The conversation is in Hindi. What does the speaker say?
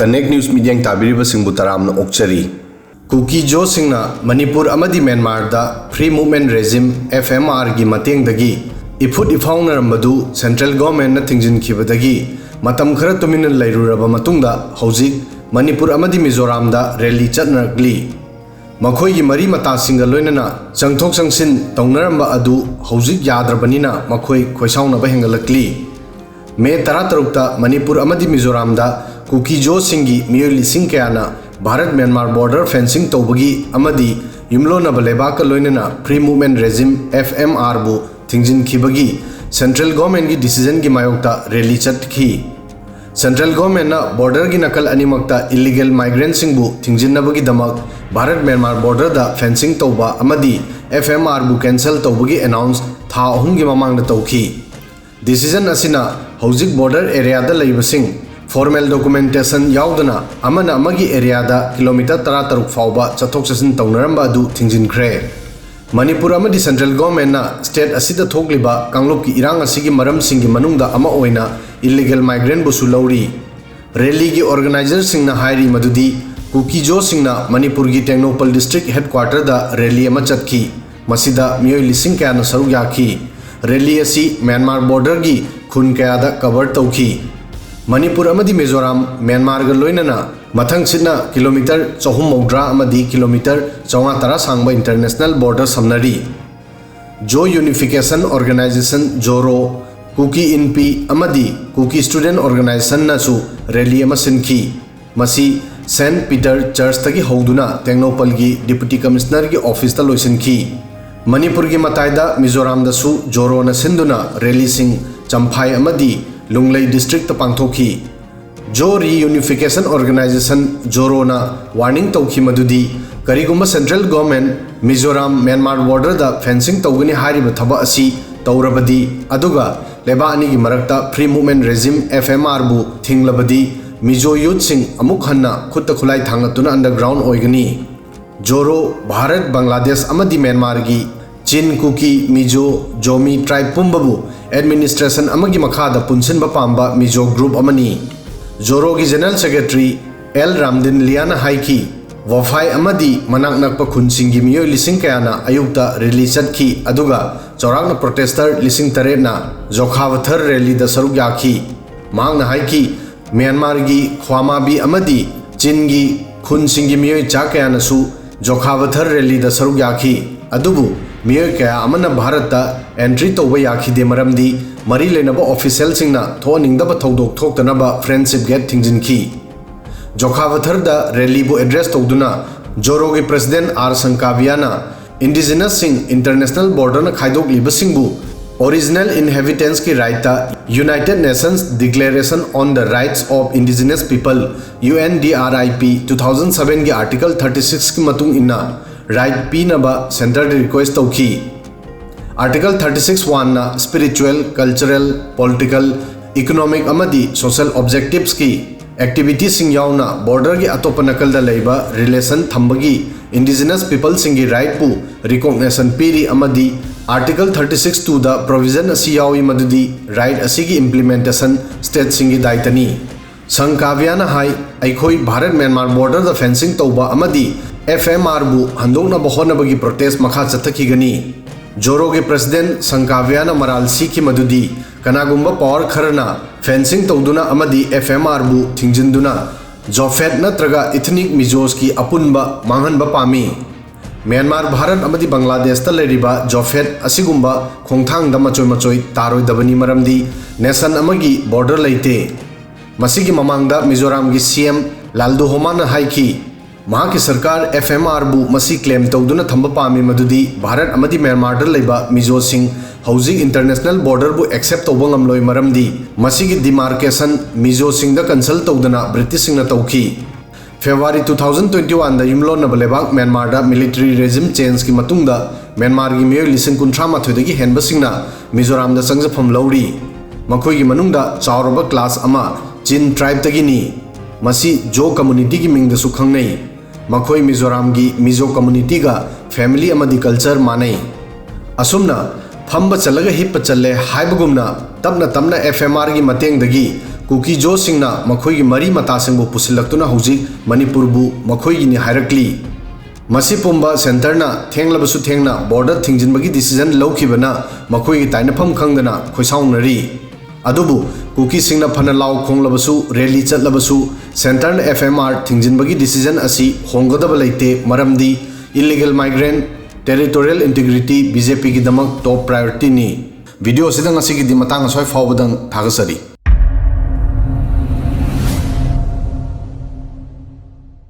कनेक्ट न्यूज मीडिया ताबीरिबसिंगबु तरामना ओक्चरी कुकी जो सिंगना मणिपुर अमदी म्यांमार दा फ्री मूवमेंट रेजिम FMR गी मतेंगदगी इफुट इफाउनरमबदु सेंट्रल गवर्नमेंट न थिंजिनखिबदगी मतम खर तुमिन लैरुरबा मतुंगदा हौजिक मणिपुर अमदी मिजोराम दा रैली चटनरगली मखोई मरी मतासिंग लोइनना चंगथोक चंगसिन तौनरंबा अदु हौजिक याद्रबनिना मखोई खोइसाउनबा हेंगलकली मे 13 मणिपुर अमदी मिजोराम दा कुकीजो सिंगी मियोय लिसिंग कयाना भारत म्यांमार बॉर्डर फेंसिंग तौबगी अमदी युमलोनब लेबाक लोइनना फ्री मूवमेंट रेजिम FMR बु थिंजिनखिबगी सेंट्रल गवर्नमेंट की डिसीजन की मायोक्ता रैली चटखी सेंट्रल गवर्नमेंट ना बॉर्डर की नकल अनिमक्ता इलीगल माइग्रेंट सिंगबु थिंजिनबगी दमक भारत म्यांमार बॉर्डर दा फेंसिंग तौबा अमदी FMR बु कैंसल तौबगी अनाउंस था अहुम की ममांग तौखी डिसीजन असिना हौजिक बॉर्डर एरिया दा लैबसिंग फॉर्मल डॉक्यूमेंटेशन याउदना अमना अमगी एरिया दा किलोमीटर 13 फाउबा चथोक चसिन तौनरंबा अदु थिंजिनख्रे मणिपुर अमदी सेंट्रल गवर्नमेंट ना स्टेट असिदा थोकलिबा कांगलोप की इरांग असिगी मरम सिंगी मनुंगदा अमा ओइना इलीगल माइग्रेंट बुसु लौरी रैली की ऑर्गेनाइजर सिंगना हाइरी मदुदी कुकीजो सिंगना मणिपुर की टेक्नोपल डिस्ट्रिक्ट हेडक्वार्टर दा रैली अमा चतखी मसिदा मियोय लिसिंग कयाना सरुक याखी रैली असी म्यांमार बॉर्डर की खुन कयादा कवर तौखी मणिपुर अमदी मिजोराम म्यांमार ग लोइनना मथंग सिना किलोमीटर 430 अमदी किलोमीटर 413 सांगबा इंटरनेशनल बॉर्डर समनरी जो यूनिफिकेशन ऑर्गेनाइजेशन जोरो कुकी इनपी अमदी कुकी स्टूडेंट ऑर्गेनाइजेशन नसु रैली अमा सिनखी मसी सेंट पीटर चर्च तगी हौदुना टेक्नोपल की डिप्टी कमिश्नर की ऑफिस ता लोइसिनखी मणिपुर की मतायदा मिजोराम दसु जोरो न सिंधुना रैली सिंग चंफाई अमदी लुंगलई डिस्ट्रिक्ट पांथोखी जो रीयूनिफिकेशन ऑर्गेनाइजेशन जोरोना वार्निंग तौखी मदुदी करीगुम्बा central government Mizoram Myanmar border दा फेंसिंग तौगनी हारिबा थबा असी तौरबदी अदुगा लेबा अनी की मरक्ता फ्री मूवमेंट रेजिम FMR बु थिंगलबदी मिजो यूथ सिंग अमुक हन्ना खुत्त खुलाई थांगतुना अंडरग्राउंड ओइगनी जोरो भारत बांग्लादेश अमदी म्यांमार की चिन कुकी मिजो जोमी ट्राइब पुंबबु एडमिनिस्ट्रेशन अमगी मखादा पुनसिनबा पांबा मिजो ग्रुप अमनी जोरो की general secretary L Ramdinliana हाइकी वफाई अमदी मनाक नकपा खुनसिंगी मियोय लिसिंग कयाना अयुक्ता रैली चतखी अदुगा चौराकना प्रोटेस्टर लिसिंग तरेना जोखावथर रैली दा सरुक याखी मांगना हाइकी म्यांमार की ख्वामाबी अमदी चिन की खुनसिंगी मियोय चा कयानासु जोखावथर रैली दा सरुक याखी अदुबु मियोय कया अमना भारत दा एंट्री तौबा याखिदे मरमदी मरी लेनबा ऑफिशियल सिंगना थोनिंगदबा थौदोक थोक्तनबा फ्रेंडशिप गेट थिंजिनखी जोखावथर दा रैली बु एड्रेस तौदुना जोरो के प्रेसिडेंट आर संकावियाना इंडिजिनस सिंग इंटरनेशनल बॉर्डर न खाइदोक लिबसिंगबु ओरिजिनल इनहेबिटेंट्स की राइट ता United Nations declaration on the rights of indigenous people UNDRIP 2007 की आर्टिकल 36 की मतुंग इन्ना राइट पीनबा सेंटर रिक्वेस्ट तौखी आर्टिकल 36(1) ना स्पिरिचुअल कल्चरल पॉलिटिकल इकोनॉमिक अमदी सोशल ऑब्जेक्टिव्स की एक्टिविटीज सिंग याउना बॉर्डर की अतोप नकल दा लेबा रिलेशन थंबगी इंडिजिनस पीपल सिंगी राइट पु रिकॉग्निशन पीरी अमदी आर्टिकल 36(2) दा प्रोविजन असी याउई मदुदी राइट असी की इम्प्लीमेंटेशन स्टेट सिंगी दायित्वनी संकाव्याना हाई अखोई भारत म्यांमार बॉर्डर दा फेंसिंग तौबा अमदी FMR बु हंदोकना बहोनबगी प्रोटेस्ट मखा चथखिगनी जोरो के प्रेसिडेंट संकाव्याना मराल सीखी मदुदी कनागुम्बा पावर खरना फेंसिंग तौदुना अमदी FMR बु थिंजिंदुना जोफेट नत्रगा इथनिक मिजोस की अपुनबा मांगहनबा पामी म्यांमार भारत अमदी बांग्लादेश ता लेरिबा जोफेट असिगुम्बा खोंथांग दा मचोय मचोय तारोय दबनी मरमदी नेशन अमगी बॉर्डर लेते मसिगी ममांगदा मिजोराम की CM लालदुहोमाना हाइकी महा की सरकार FMR बु मसी क्लेम तौदुना थंबा पामी मदुदी भारत अमदी म्यांमार दा लेबा मिजो सिंग हौजिक इंटरनेशनल बॉर्डर बु एक्सेप्ट तौबा ngamloi मरमदी मसीगी डिमार्केशन मिजो सिंग दा कंसल्ट तौदना ब्रिटिश सिंग ना तौखी फेब्रुआरी 2021 दा युमलोनब लेबाक म्यांमार दा मिलिटरी रेजिम चेंज की मतुंगदा म्यांमार की मियोय लिसिंग 38 दगी हेनबा सिंगना मिजोराम दा संगजफम लौरी मखोई की मनुंगदा चावरबा क्लास अमा चिन ट्राइब तगिनी मसी जो कम्युनिटी की मिंग दसु खंगनै मखोई मिजोराम की मिजो कम्युनिटी का फैमिली अमदी कल्चर मानै असुमना फंब चलगा हिप चले हाइबगुमना तपना तपना FMR की मतेंगदगी कुकी जो सिंगना मखोई मरी मतासिंगबु पुसिलक्तुना हौजिक मणिपुरबु मखोईगिनि हाइरक्ली मसी पुंबा सेंटरना थेंगलबसु थेंगना बॉर्डर थिंजिनबगी डिसीजन लौखिबना मखोईगी ताइनफम खंगदना खोइसाउनरी अदुबु कुकी सिंगना फना लाउ खोंगलबसु रैली चलबसु सेंटरना FMR थिंजिनबगी डिसीजन असी होंगदब लेते मरमदी illegal migrant territorial integrity BJP की दमक टॉप प्रायोरिटी नी वीडियो सिदंग असी की दिमतांग सोय फावबदंग थागसरी।